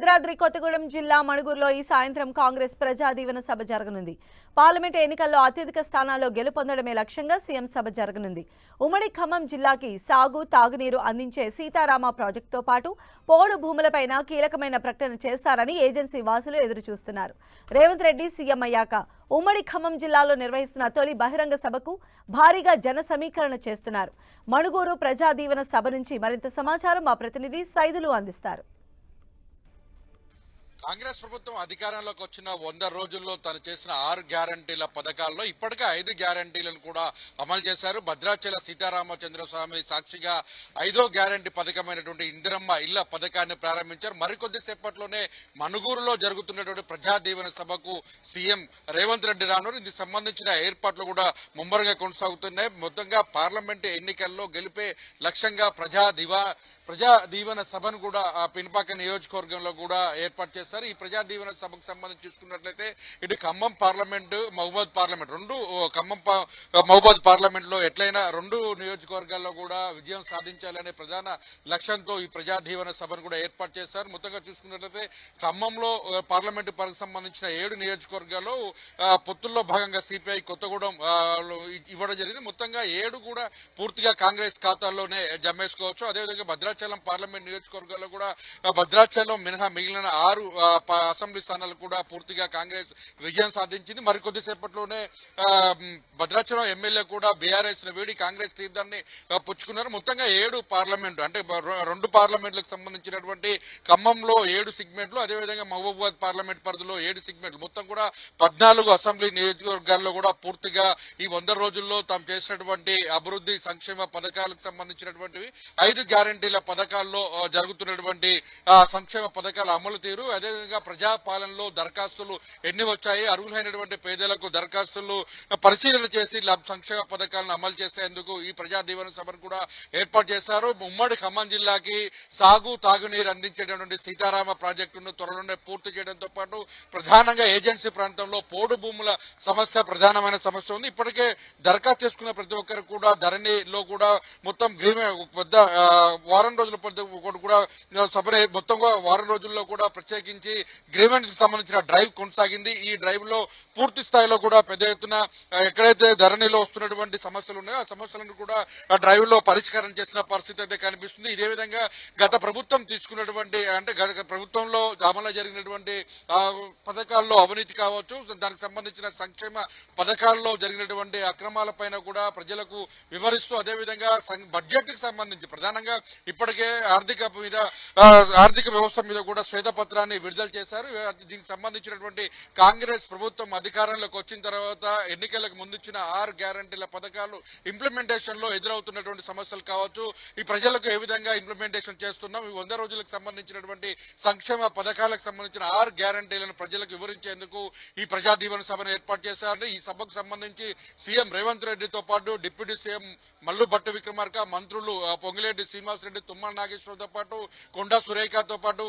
భద్రాద్రి కొత్తగూడెం జిల్లా మణుగూరులో ఈ సాయంత్రం కాంగ్రెస్ ప్రజా దీవెన సభ జరగనుంది. పార్లమెంట్ ఎన్నికల్లో అత్యధిక స్థానాల్లో గెలుపొందడమే లక్ష్యంగా సీఎం సభ జరగనుంది. ఉమ్మడి ఖమ్మం జిల్లాకి సాగు, తాగునీరు అందించే సీతారామ ప్రాజెక్టుతో పాటు పోడు భూములపైన కీలకమైన ప్రకటన చేస్తారని ఏజెన్సీ వాసులు ఎదురుచూస్తున్నారు. రేవంత్ రెడ్డి సీఎం అయ్యాక ఉమ్మడి ఖమ్మం జిల్లాలో నిర్వహిస్తున్న తొలి బహిరంగ సభకు భారీగా జన సమీకరణ చేస్తున్నారు. మణుగూరు ప్రజా దీవెన సభ నుంచి మరింత సమాచారం మా ప్రతినిధి సైదులు అందిస్తారు. కాంగ్రెస్ ప్రభుత్వం అధికారంలోకి వచ్చిన 100 రోజుల్లో తను చేసిన 6 గ్యారంటీల పథకాల్లో ఇప్పటికే 5 గ్యారంటీలను కూడా అమలు చేశారు. భద్రాచల సీతారామచంద్ర స్వామి సాక్షిగా 5వ గ్యారంటీ పథకమైనటువంటి ఇందిరమ్మ ఇళ్ల పథకాన్ని ప్రారంభించారు. మరికొద్ది సేపట్లోనే మణుగూరులో జరుగుతున్నటువంటి ప్రజా దీవెన సభకు సీఎం రేవంత్ రెడ్డి రానున్నారు. ఇందుకు సంబంధించిన ఏర్పాట్లు కూడా ముమ్మరంగా కొనసాగుతున్నాయి. మొత్తంగా పార్లమెంటు ఎన్నికల్లో గెలిపే లక్ష్యంగా ప్రజా దీవెన సభను కూడా పినపాక నియోజకవర్గంలో కూడా ఏర్పాటు చేస్తారు. ఈ ప్రజా దీవెన సభకు సంబంధించి చూసుకున్నట్లయితే ఇటు ఖమ్మం పార్లమెంటు, మహబూబాద్ పార్లమెంట్ రెండు ఖమ్మం మహబూబాద్ పార్లమెంట్ లో ఎట్లయినా 2 నియోజకవర్గాల్లో కూడా విజయం సాధించాలనే ప్రధాన లక్ష్యంతో ఈ ప్రజా దీవెన సభను కూడా ఏర్పాటు చేస్తారు. మొత్తంగా చూసుకున్నట్లయితే ఖమ్మంలో పార్లమెంటు పరిధికి సంబంధించిన 7 నియోజకవర్గాల్లో పొత్తుల్లో భాగంగా సిపిఐ కొత్తగూడెం ఇవ్వడం జరిగింది. మొత్తంగా 7 కూడా పూర్తిగా కాంగ్రెస్ ఖాతాల్లోనే జమేసుకోవచ్చు. అదేవిధంగా భద్రాచలం పార్లమెంట్ నియోజకవర్గాల్లో కూడా భద్రాచలం మినహా మిగిలిన 6 అసెంబ్లీ స్థానాలు కూడా పూర్తిగా కాంగ్రెస్ విజయం సాధించింది. మరికొద్ది సేపట్లోనే భద్రాచలం ఎమ్మెల్యే కూడా బీఆర్ఎస్ ను వీడి కాంగ్రెస్ తీర్థాన్ని పుచ్చుకున్నారు. మొత్తంగా 7 పార్లమెంటు అంటే 2 పార్లమెంట్లకు సంబంధించినటువంటి ఖమ్మంలో 7 సిగ్మెంట్లు, అదేవిధంగా మహబూబాబాద్ పార్లమెంట్ పరిధిలో 7 సిగ్మెంట్లు, మొత్తం కూడా 14 అసెంబ్లీ నియోజకవర్గాల్లో కూడా పూర్తిగా ఈ 100 రోజుల్లో తాము చేసినటువంటి అభివృద్ధి సంక్షేమ పథకాలకు సంబంధించినటువంటివి 5 గ్యారంటీల పథకాల్లో జరుగుతున్నటువంటి సంక్షేమ పథకాల అమలు తీరు, అదేవిధంగా ప్రజాపాలనలో దరఖాస్తులు ఎన్ని వచ్చాయి, అర్హులైనటువంటి పేదలకు దరఖాస్తులు పరిశీలన చేసి సంక్షేమ పథకాలను అమలు చేసేందుకు ఈ ప్రజా దీవెన సభను కూడా ఏర్పాటు చేశారు. ఉమ్మడి ఖమ్మం జిల్లాకి సాగు, తాగునీరు అందించేటటువంటి సీతారామ ప్రాజెక్టును త్వరలోనే పూర్తి చేయడంతో పాటు ప్రధానంగా ఏజెన్సీ ప్రాంతంలో పోడు భూముల సమస్య ప్రధానమైన సమస్య ఉంది. ఇప్పటికే దరఖాస్తు చేసుకున్న ప్రతి ఒక్కరు కూడా ధరణిలో కూడా మొత్తం పెద్ద వారం రోజుల కూడా సభను మొత్తంగా వారం రోజుల్లో కూడా ప్రత్యేకించి గ్రీవెన్స్ కి సంబంధించిన డ్రైవ్ కొనసాగింది. ఈ డ్రైవ్ లో పూర్తి స్థాయిలో కూడా పెద్ద ఎత్తున ఎక్కడైతే ధరణిలో వస్తున్నటువంటి సమస్యలు ఉన్నాయో ఆ సమస్యలను కూడా డ్రైవ్ లో పరిష్కారం చేసిన పరిస్థితి అయితే కనిపిస్తుంది. ఇదే విధంగా గత ప్రభుత్వం తీసుకున్నటువంటి అంటే గత ప్రభుత్వంలో అమలు జరిగినటువంటి పథకాల్లో అవినీతి కావచ్చు, దానికి సంబంధించిన సంక్షేమ పథకాల్లో జరిగినటువంటి అక్రమాల పైన కూడా ప్రజలకు వివరిస్తూ, అదేవిధంగా బడ్జెట్ కి సంబంధించి ప్రధానంగా ఇప్పటికే ఆర్థిక వ్యవస్థ మీద కూడా శ్వేతపత్రాన్ని విడుదల చేశారు. దీనికి సంబంధించినటువంటి కాంగ్రెస్ ప్రభుత్వం అధికారంలోకి వచ్చిన తర్వాత ఎన్నికలకు ముందుచ్చిన 6 గ్యారంటీల పథకాలు ఇంప్లిమెంటేషన్ లో ఎదురవుతున్నటువంటి సమస్యలు కావచ్చు, ఈ ప్రజలకు ఏ విధంగా ఇంప్లిమెంటేషన్ చేస్తున్నాం, ఈ 100 రోజులకు సంబంధించినటువంటి సంక్షేమ పథకాలకు సంబంధించిన 6 గ్యారంటీలను ప్రజలకు వివరించేందుకు ఈ ప్రజా దీవెన సభను ఏర్పాటు చేశారు. ఈ సభకు సంబంధించి సీఎం రేవంత్ రెడ్డితో పాటు డిప్యూటీ సీఎం మల్లు భట్టి విక్రమార్క, మంత్రులు పొంగిలేటి శ్రీనివాసరెడ్డి, తుమ్మల నాగేశ్వరరావుతో పాటు కొండా సురేఖతో పాటు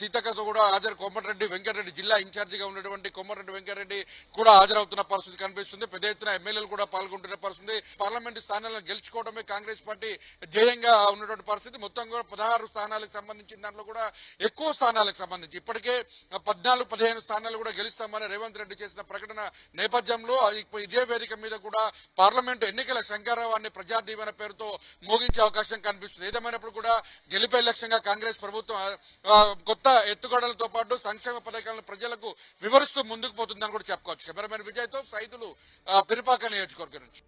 సీతక్కతో కూడా కోమటిరెడ్డి వెంకటరెడ్డి, జిల్లా ఇన్ఛార్జిగా ఉన్నటువంటి కోమటిరెడ్డి వెంకటరెడ్డి కూడా హాజరవుతున్న పరిస్థితి కనిపిస్తుంది. పెద్ద ఎత్తున ఎమ్మెల్యేలు కూడా పాల్గొంటున్న పరిస్థితి. పార్లమెంటు స్థానాలను గెలుచుకోవడమే కాంగ్రెస్ పార్టీ ధ్యేయంగా ఉన్నటువంటి పరిస్థితి. మొత్తం కూడా 16 స్థానాలకు సంబంధించిన దాంట్లో కూడా ఎక్కువ స్థానాలకు సంబంధించి ఇప్పటికే 14-15 స్థానాలు కూడా గెలుస్తామని రేవంత్ రెడ్డి చేసిన ప్రకటన నేపథ్యంలో ఇదే వేదిక మీద కూడా పార్లమెంటు ఎన్నికల శంకరావాన్ని ప్రజా దీవెన పేరుతో మోగించే అవకాశం కనిపిస్తుంది. ఏదేమైనప్పుడు కూడా గెలిపే లక్ష్యంగా కాంగ్రెస్ ప్రభుత్వం కొత్త ఎత్తుగడలతో పాటు సంక్షేమ పథకాలను ప్రజలకు వివరిస్తూ ముందుకు పోతుందని కూడా చెప్పుకోవచ్చు. కెమెరామెన్ విజయ్తో సైదులు పినపాక నియోజకవర్గం నుంచి.